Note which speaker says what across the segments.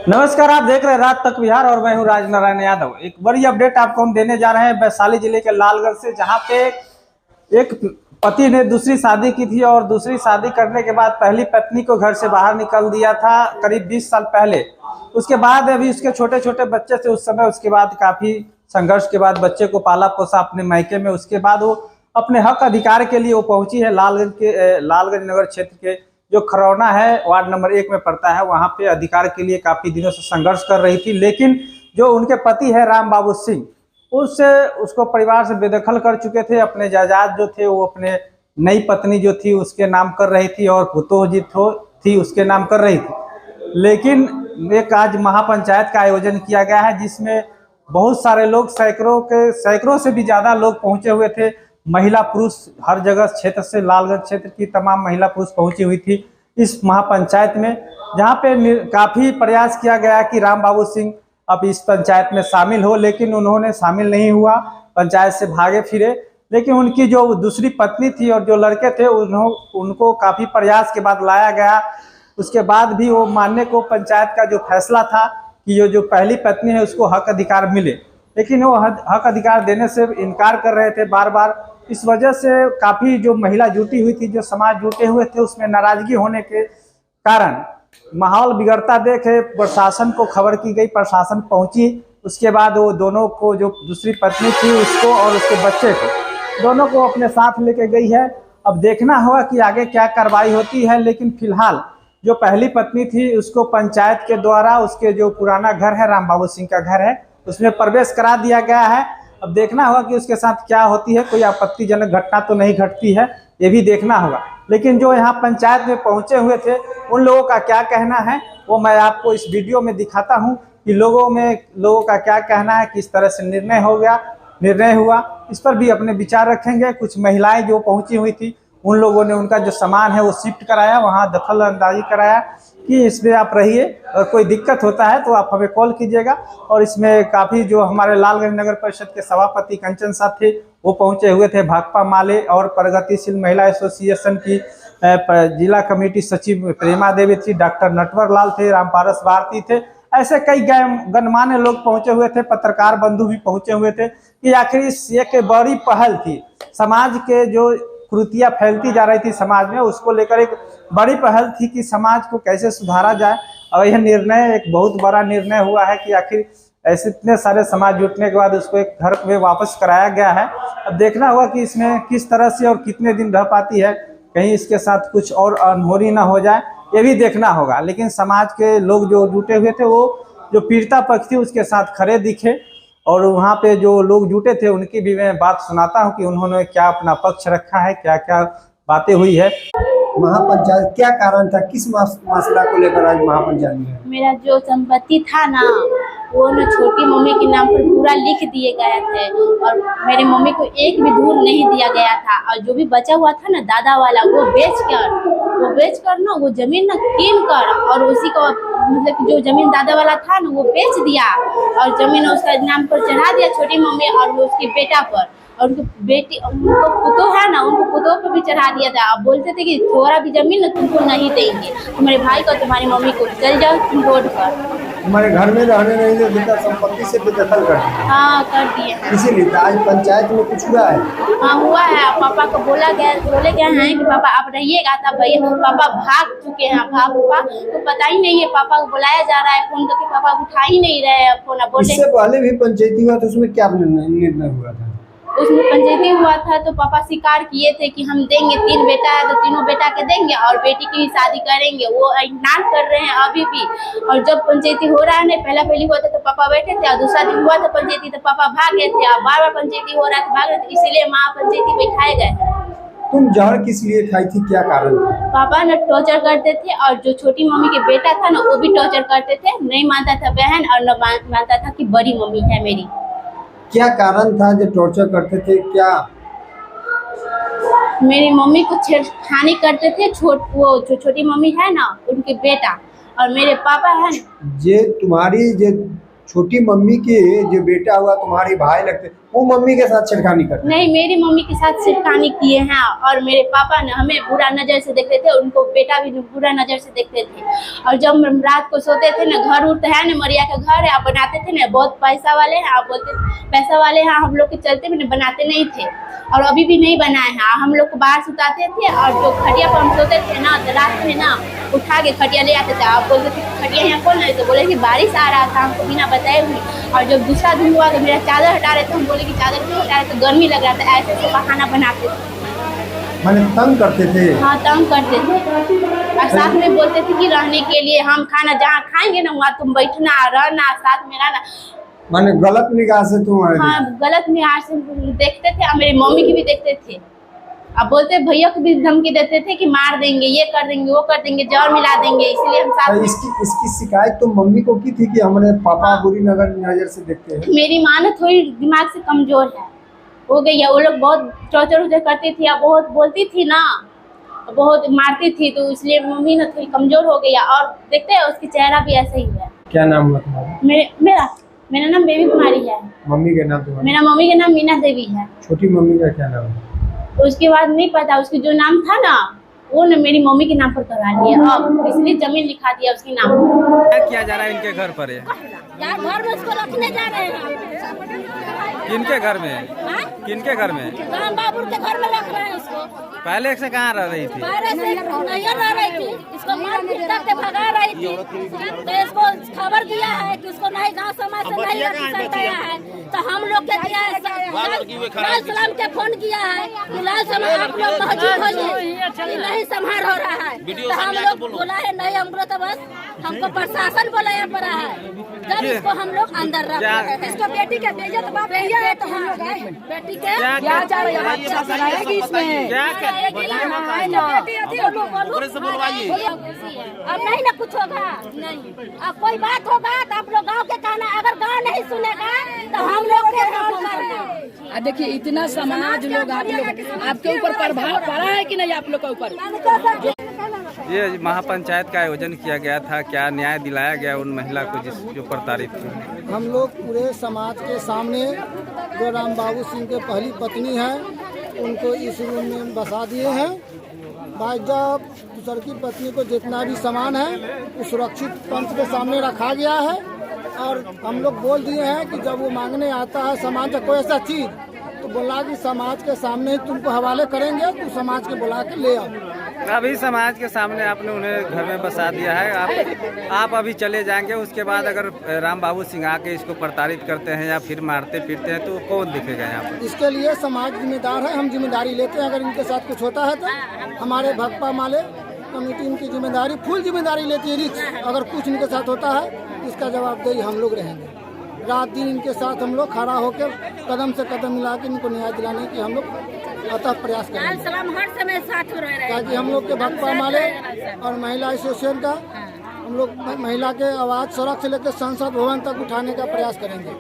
Speaker 1: नमस्कार, आप देख रहे हैं रात तक बिहार और मैं हूं राजनारायण यादव। एक बड़ी अपडेट आपको हम देने जा रहे हैं वैशाली जिले के लालगंज से, जहां पे एक पति ने दूसरी शादी की थी और दूसरी शादी करने के बाद पहली पत्नी को घर से बाहर निकल दिया था करीब 20 साल पहले। उसके बाद अभी उसके छोटे छोटे बच्चे थे उस समय। उसके बाद काफ़ी संघर्ष के बाद बच्चे को पाला पोसा अपने मायके में। उसके बाद वो अपने हक अधिकार के लिए वो पहुंची है लालगंज नगर क्षेत्र के जो खरौना है वार्ड नंबर 1 में पड़ता है। वहाँ पे अधिकार के लिए काफ़ी दिनों से संघर्ष कर रही थी, लेकिन जो उनके पति है राम बाबू सिंह, उसको परिवार से बेदखल कर चुके थे। अपने जायदाद जो थे वो अपने नई पत्नी जो थी उसके नाम कर रही थी और पुतोह जी थी उसके नाम कर रही थी। लेकिन एक आज महापंचायत का आयोजन किया गया है, जिसमें बहुत सारे लोग, सैकड़ों से भी ज़्यादा लोग पहुँचे हुए थे। महिला पुरुष हर जगह क्षेत्र से, लालगंज क्षेत्र की तमाम महिला पुरुष पहुंची हुई थी इस महापंचायत में, जहां पे काफ़ी प्रयास किया गया कि राम बाबू सिंह अब इस पंचायत में शामिल हो, लेकिन उन्होंने शामिल नहीं हुआ, पंचायत से भागे फिरे। लेकिन उनकी जो दूसरी पत्नी थी और जो लड़के थे उनको काफ़ी प्रयास के बाद लाया गया। उसके बाद भी वो मानने को पंचायत का जो फैसला था कि जो पहली पत्नी है उसको हक अधिकार मिले, लेकिन वो हक अधिकार देने से इनकार कर रहे थे बार बार। इस वजह से काफ़ी जो महिला जुटी हुई थी, जो समाज जुटे हुए थे, उसमें नाराजगी होने के कारण माहौल बिगड़ता देखे प्रशासन को खबर की गई। प्रशासन पहुंची। उसके बाद वो दोनों को, जो दूसरी पत्नी थी उसको और उसके बच्चे को, दोनों को अपने साथ लेके गई है। अब देखना होगा कि आगे क्या कार्रवाई होती है। लेकिन फिलहाल जो पहली पत्नी थी उसको पंचायत के द्वारा उसके जो पुराना घर है, राम बाबू सिंह का घर है, उसमें प्रवेश करा दिया गया है। अब देखना होगा कि उसके साथ क्या होती है, कोई आपत्तिजनक घटना तो नहीं घटती है, ये भी देखना होगा। लेकिन जो यहाँ पंचायत में पहुँचे हुए थे उन लोगों का क्या कहना है वो मैं आपको इस वीडियो में दिखाता हूँ कि लोगों का क्या कहना है, किस तरह से निर्णय हुआ, इस पर भी अपने विचार रखेंगे। कुछ महिलाएं जो पहुँची हुई थी उन लोगों ने उनका जो सामान है वो शिफ्ट कराया, वहाँ दखल अंदाजी कराया कि इसमें आप रहिए और कोई दिक्कत होता है तो आप हमें कॉल कीजिएगा। और इसमें काफ़ी जो हमारे लालगंज नगर परिषद के सभापति कंचन साहब थे वो पहुंचे हुए थे, भाकपा माले और प्रगतिशील महिला एसोसिएशन की जिला कमेटी सचिव प्रेमा देवी थी, डॉक्टर नटवर लाल थे, रामपारस भारती थे, ऐसे कई गणमान्य लोग पहुंचे हुए थे। पत्रकार बंधु भी पहुंचे हुए थे कि आखिर इस एक बड़ी पहल थी, समाज के जो कुरीतियाँ फैलती जा रही थी समाज में, उसको लेकर एक बड़ी पहल थी कि समाज को कैसे सुधारा जाए। और यह निर्णय एक बहुत बड़ा निर्णय हुआ है कि आखिर ऐसे इतने सारे समाज जुटने के बाद उसको एक घर में वापस कराया गया है। अब देखना होगा कि इसमें किस तरह से और कितने दिन रह पाती है, कहीं इसके साथ कुछ और अनहोनी ना हो जाए, ये भी देखना होगा। लेकिन समाज के लोग जो जुटे हुए थे वो जो पीड़िता पक्ष थी उसके साथ खड़े दिखे, और वहाँ पे जो लोग जुटे थे उनकी भी मैं बात सुनाता हूँ कि उन्होंने क्या अपना पक्ष रखा है, क्या क्या बातें हुई है।
Speaker 2: महापंचायत क्या कारण था, किस मसला को लेकर आज महापंचायत में?
Speaker 3: मेरा जो संपत्ति था ना वो ना छोटी मम्मी के नाम पर पूरा लिख दिए गए थे और मेरे मम्मी को एक भी धूल नहीं दिया गया था। और जो भी बचा हुआ था ना दादा वाला वो बेच कर ना वो जमीन ना कीन कर और उसी को मतलब कि जो जमीन दादा वाला था ना वो बेच दिया और जमीन उसका नाम पर चढ़ा दिया छोटी मम्मी और वो उसके बेटा पर, और उनको पुतोह है ना उनको पुतोह पर भी चढ़ा दिया था। अब बोलते थे कि थोड़ा भी जमीन ना तुमको नहीं देंगे, तुम्हारे भाई को तुम्हारी मम्मी को, चल जाओ तुम रोड पर।
Speaker 2: तुम्हारे घर में रहने नहीं देता, संपत्ति से बेदखल कर दिया।
Speaker 3: हाँ कर दिए हैं।
Speaker 2: इसीलिए आज पंचायत में कुछ हुआ है?
Speaker 3: हाँ हुआ है। पापा को बोले गए हैं कि पापा आप रहिएगा, तब भैया पापा भाग चुके हैं। पापा तो पता ही नहीं है, पापा को बुलाया जा रहा है फोन करके, पापा उठा ही नहीं रहे फोन।
Speaker 2: इससे पहले भी पंचायती हुआ था, उसमें क्या निर्णय हुआ था?
Speaker 3: उसमें पंचायती हुआ था तो पापा स्वीकार किए थे कि हम देंगे, 3 बेटा है तो तीनों बेटा के देंगे और बेटी की भी शादी करेंगे, वो इग्नोर कर रहे हैं अभी भी। और जब पंचायती हो रहा है ना, पहली हुआ था तो पापा बैठे थे और दूसरा दिन हुआ था पंचायती तो पापा भाग गए थे और बार पंचायती हो रहा था भाग रहे थे, इसीलिए महापंचायती बैठाए गए।
Speaker 2: तुम जहर किस लिए खाई थी, क्या कारण था?
Speaker 3: पापा ना टॉर्चर करते थे और जो छोटी मम्मी के बेटा था ना वो भी टॉर्चर करते थे, नहीं मानता था बहन और न मानता था कि बड़ी मम्मी है मेरी।
Speaker 2: क्या कारण था जो टॉर्चर करते थे? क्या
Speaker 3: मेरी मम्मी को छेड़खानी करते थे, वो जो छोटी मम्मी है ना उनके बेटा, और मेरे पापा है
Speaker 2: जे तुम्हारी जो छोटी मम्मी के जो बेटा हुआ तुम्हारे भाई लगते, वो मम्मी के साथ छेड़खानी करते?
Speaker 3: नहीं, मेरी मम्मी के साथ छेड़खानी किए हैं और मेरे पापा ने हमें बुरा नज़र से देखते थे, उनको बेटा भी बुरा नज़र से देखते थे। और जब रात को सोते थे ना, घर उर तो है ना, मरिया का घर है, आप बनाते थे ना, बहुत पैसा वाले हैं, आप बोलते पैसा वाले हैं, हम लोग के चलते भी बनाते नहीं थे और अभी भी नहीं बनाए हैं। हम लोग को बाहर सुताते थे और जो खटिया पर हम सोते थे ना, तो रात में ना उठा के खटिया ले आते थे। आप बोलते थे खटिया यहाँ कौन है, तो बोले कि बारिश आ रहा था, हमको बिना बताए हुए। और जब दूसरा दिन हुआ तो मेरा चादर हटा रहे थे, हम बोले कि चादर क्यों हटा रहे, तो गर्मी लग रहा था, ऐसे ऐसे बहाना बनाते थे।
Speaker 2: मैंने तंग करते थे?
Speaker 3: हाँ, तंग करते थे और साथ में बोलते थे कि रहने के लिए हम खाना जहाँ खाएंगे ना वहाँ तुम बैठना, रहना, साथ में रहना।
Speaker 2: मैंने गलत निगाह से तुम?
Speaker 3: हाँ, गलत निगाह से देखते थे और मेरी मम्मी की भी देखते थे। अब बोलते भैया को भी धमकी देते थे कि मार देंगे, ये कर देंगे, वो कर देंगे, जहर मिला देंगे, इसलिए हम साथ।
Speaker 2: इसकी शिकायत तो मम्मी को की थी कि हमारे पापा बुरी नजर से देखते हैं?
Speaker 3: मेरी माँ ना थोड़ी दिमाग से कमजोर है, हो गई है। वो लोग बहुत टॉर्चर उचर करती थी, अब बहुत बोलती थी ना, बहुत मारती थी, तो इसलिए मम्मी ना थोड़ी कमजोर हो गई है। और देखते हैं उसकी चेहरा भी ऐसे ही है।
Speaker 2: क्या नाम है तुम्हारा?
Speaker 3: मेरा नाम बेबी कुमारी है।
Speaker 2: मम्मी का नाम तुम्हारा?
Speaker 3: मेरा मम्मी का नाम मीना देवी है।
Speaker 2: छोटी मम्मी का क्या नाम है?
Speaker 3: उसके बाद नहीं पता, उसकी जो नाम था ना वो ना मेरी मम्मी के नाम पर करवा लिया, अब इसलिए जमीन लिखा दिया उसके नाम पर।
Speaker 1: क्या किया जा रहा है इनके घर पर?
Speaker 3: यार घर में उसको रखने जा रहे हैं।
Speaker 1: किनके घर में? किनके घर में?
Speaker 3: राम बाबू के घर में रख रहे हैं उसको।
Speaker 1: पहले से कहाँ रह रही थी?
Speaker 3: पहले से नहीं रह रही थी, इसको मार पीट के भगा रही थी। तो इसको खबर दिया है कि उसको नहीं गांव समाज से नहीं रख सकता है, तो हम लोग के दिया है, लाल सलाम के फोन किया है कि लाल सलाम आप लोग मौजूद हो जाए, नहीं संभाल हो रहा है। तो हम लोग बोला है नहीं, हमको तो बस हमको प्रशासन बुलाया पड़ा है, जब इसको हम लोग अंदर रख रहे हैं। इसको बेटी के बेइज्जत बाप भैया है, तो हम लोग बेटी के क्या कराएगी इसमें, अब नहीं ना कुछ होगा, नहीं अब कोई बात होगा तो आप लोग गाँव के कहना, अगर गाँव नहीं सुनेगा तो हम लोग के।
Speaker 4: देखिए इतना समाज लोग आपके ऊपर प्रभाव पड़ा है कि नहीं आप लोग के ऊपर?
Speaker 1: ये महापंचायत का आयोजन किया गया था, क्या न्याय दिलाया गया उन महिला को जो प्रताड़ित थी?
Speaker 5: हम लोग पूरे समाज के सामने जो राम बाबू सिंह के पहली पत्नी है उनको इस रूम में बसा दिए हैं। भाई जब दूसर की पत्नी को जितना भी सामान है वो सुरक्षित पंच के सामने रखा गया है और हम लोग बोल दिए हैं कि जब वो मांगने आता है समाज का कोई ऐसा चीज तो बोला कि समाज के सामने ही तुमको हवाले करेंगे, तो समाज के बुला के ले आओ।
Speaker 1: अभी समाज के सामने आपने उन्हें घर में बसा दिया है, आप अभी चले जाएंगे, उसके बाद अगर राम बाबू सिंह आके इसको प्रताड़ित करते हैं या फिर मारते पीटते हैं तो कौन दिखेगा यहाँ पर?
Speaker 5: इसके लिए समाज जिम्मेदार है, हम जिम्मेदारी लेते हैं। अगर इनके साथ कुछ होता है तो हमारे भगपा माले कमेटी इनकी जिम्मेदारी फुल जिम्मेदारी लेती है, रिक्स। अगर कुछ इनके साथ होता है इसका जवाबदेही हम लोग रहेंगे। रात दिन इनके साथ हम लोग खड़ा होकर कदम से कदम मिला के इनको न्याय दिलाने की हम लोग अतः प्रयास करेंगे, ताकि हम लोग के भगपा माले और महिला एसोसिएशन का हम लोग महिला के आवाज सड़क से लेकर संसद भवन तक उठाने का प्रयास करेंगे।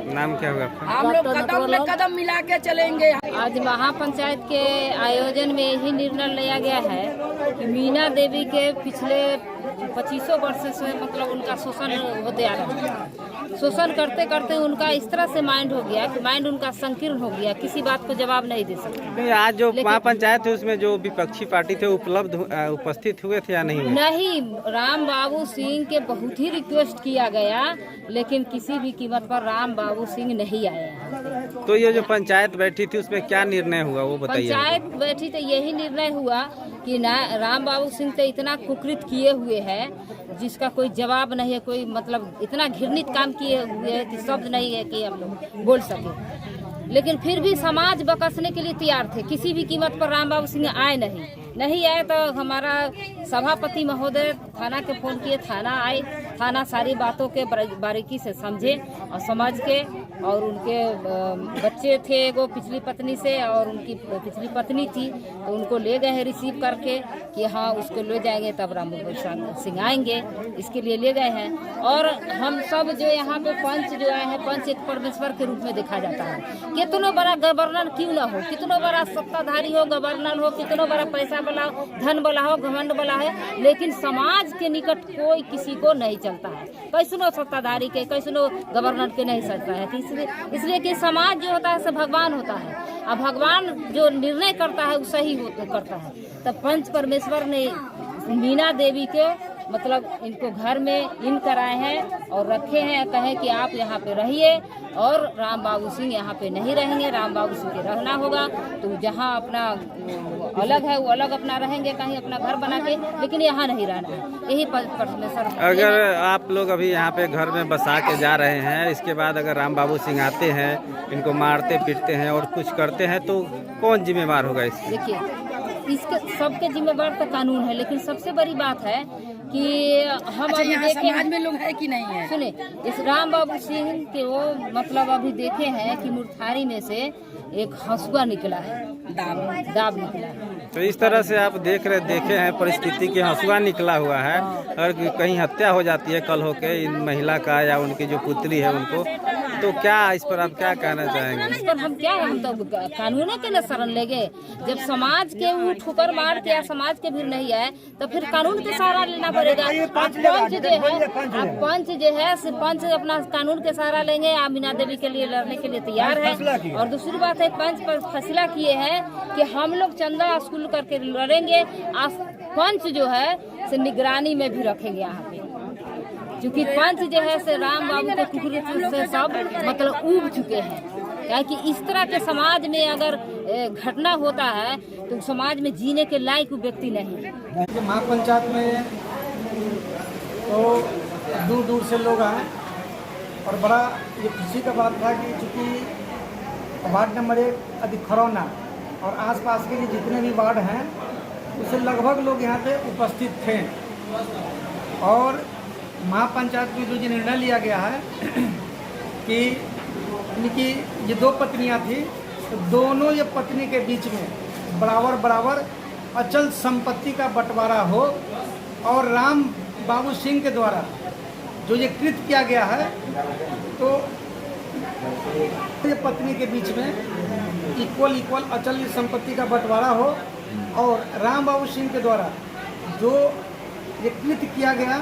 Speaker 1: नाम क्या होगा आपका?
Speaker 4: हम लोग कदम में कदम मिला के चलेंगे।
Speaker 6: आज महापंचायत के आयोजन में यही निर्णय लिया गया है कि मीना देवी के पिछले 25 वर्ष से मतलब उनका शोषण होते आ रहा है। शोषण करते करते उनका इस तरह से माइंड हो गया कि माइंड उनका संकीर्ण हो गया, किसी बात को जवाब नहीं दे सकते।
Speaker 1: आज जो महापंचायत है उसमें जो विपक्षी पार्टी थे उपस्थित हुए थे या नहीं?
Speaker 6: नहीं, राम बाबू सिंह के बहुत ही रिक्वेस्ट किया गया, लेकिन किसी भी कीमत पर राम बाबू सिंह नहीं आए।
Speaker 1: तो ये जो पंचायत बैठी थी उसमें क्या निर्णय हुआ वो बताइए।
Speaker 6: पंचायत बैठी तो यही निर्णय हुआ कि ना राम बाबू सिंह तो इतना कुकृत किए हुए है जिसका कोई जवाब नहीं है, कोई मतलब इतना घृणित काम किए हुए है कि शब्द नहीं है कि हम लोग बोल सके। लेकिन फिर भी समाज बकसने के लिए तैयार थे, किसी भी कीमत पर राम बाबू सिंह आए नहीं आए। तो हमारा सभापति महोदय थाना के फोन किए, थाना आए, थाना सारी बातों के बारीकी से समझे और समझ के, और उनके बच्चे थे एगो पिछली पत्नी से और उनकी पिछली पत्नी थी, तो उनको ले गए हैं रिसीव करके कि हाँ उसको ले जाएंगे तब राम बाबू सिंह आएंगे, इसके लिए ले गए हैं। और हम सब जो यहाँ पे पंच जो आए हैं, पंच एक परमेश्वर के रूप में देखा जाता है। कितना बड़ा गवर्नर क्यों ना हो, कितना बड़ा सत्ताधारी हो, गवर्नर हो, कितना बड़ा पैसा वाला हो, धन वाला हो, घमंड वाला है, लेकिन समाज के निकट कोई किसी को नहीं चलता है, कैसनो सत्ताधारी के कैसनो गवर्नर के नहीं सकता है। इसलिए कि समाज जो होता है सब भगवान होता है, और भगवान जो निर्णय करता है वो सही करता है। तब पंच परमेश्वर ने मीना देवी के मतलब इनको घर में इन कराए हैं और रखे हैं, कहे कि आप यहाँ पे रहिए, और राम बाबू सिंह यहाँ पे नहीं रहेंगे, राम बाबू सिंह के रहना होगा। तो जहाँ अपना अलग है वो अलग अपना रहेंगे, कहीं अपना घर बना के, लेकिन यहाँ नहीं रहना है। यही परमेश्वर।
Speaker 1: अगर आप लोग अभी यहाँ पे घर में बसा के जा रहे हैं, इसके बाद अगर राम बाबू सिंह आते हैं, इनको मारते पीटते हैं और कुछ करते हैं, तो कौन जिम्मेवार होगा इसके?
Speaker 6: देखिए, इसके सबके जिम्मेवार तो कानून है, लेकिन सबसे बड़ी बात है कि हम अभी देखे
Speaker 4: समाज में लोग है कि नहीं है।
Speaker 6: सुने, इस राम बाबू सिंह के वो मतलब अभी देखे हैं कि मुर्थारी में से एक हंसुआ निकला है, दाब निकला है।
Speaker 1: तो इस तरह से आप देखे हैं परिस्थिति की, हंसुआ निकला हुआ है, और कहीं हत्या हो जाती है कल होके इन महिला का या उनकी जो पुत्री है उनको, तो क्या इस पर आप क्या कहना चाहेंगे?
Speaker 6: इस पर हम तो कानून के न शरण लेंगे। जब समाज के वो ठुकर मार के या समाज के भी नहीं है, तो फिर कानून के सहारा लेना पड़ेगा। पंच जो है पंच अपना कानून के सहारा लेंगे। आप मीना देवी के लिए लड़ने के लिए तैयार है। और दूसरी बात है, पंच पर फैसला किए हैं कि हम लोग चंदा वसूल करके लड़ेंगे। पंच जो है से निगरानी में भी रखेंगे यहाँ पे, क्योंकि पंच जो है से राम बाबू के कुकुर से सब मतलब उब चुके हैं। क्या कि इस तरह के समाज में अगर घटना होता है तो समाज में जीने के लायक व्यक्ति नहीं है।
Speaker 5: महापंचायत में तो दूर दूर से लोग आए, और बड़ा ये खुशी का बात था कि चूँकि वार्ड नंबर 1 अधिखरौना और आसपास के जितने भी वार्ड हैं उससे लगभग लोग यहाँ पे उपस्थित थे। और महापंचायत में जो निर्णय लिया गया है कि इनकी ये 2 पत्नियां थी, तो दोनों ये पत्नी के बीच में बराबर अचल संपत्ति का बंटवारा हो, और राम बाबू सिंह के द्वारा जो ये कृत किया गया है, तो ये पत्नी के बीच में इक्वल अचल संपत्ति का बंटवारा हो, और राम बाबू सिंह के द्वारा जो ये कृत किया गया,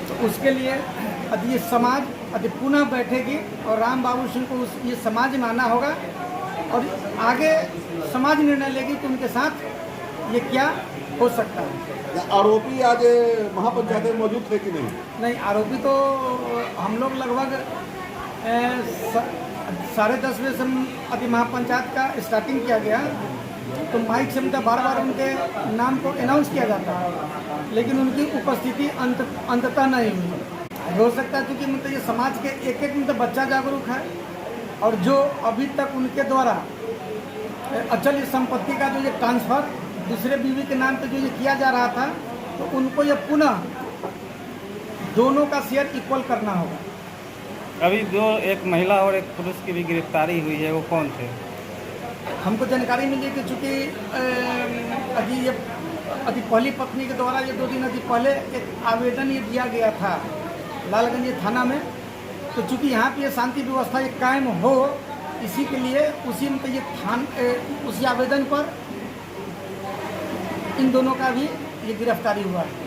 Speaker 5: तो उसके लिए यदि ये समाज यदि पुनः बैठेगी और राम बाबू सिंह को ये समाज में आना होगा, और आगे समाज निर्णय लेगी कि उनके साथ ये क्या हो सकता है।
Speaker 7: आरोपी आज महापंचायत में मौजूद थे कि नहीं?
Speaker 5: नहीं, आरोपी तो हम लोग लगभग 10:30 बजे से अति महापंचायत का स्टार्टिंग किया गया, तो माइक से मतलब बार उनके नाम को अनाउंस किया जाता है, लेकिन उनकी उपस्थिति अंततः नहीं हुई। हो सकता है क्योंकि मतलब ये समाज के एक मतलब बच्चा जागरूक है, और जो अभी तक उनके द्वारा अचल संपत्ति का जो ये ट्रांसफर दूसरे बीवी के नाम पे जो ये किया जा रहा था, तो उनको ये पुनः दोनों का शेयर इक्वल करना होगा।
Speaker 1: अभी एक महिला और एक पुरुष की भी गिरफ्तारी हुई है, वो कौन थे?
Speaker 5: हमको जानकारी मिली कि चूँकि अभी पहली पत्नी के द्वारा ये 2 दिन अभी पहले एक आवेदन ये दिया गया था लालगंज थाना में, तो चूँकि यहाँ पे शांति व्यवस्था एक कायम हो, इसी के लिए उसी में उसी आवेदन पर इन दोनों का भी ये गिरफ्तारी हुआ है।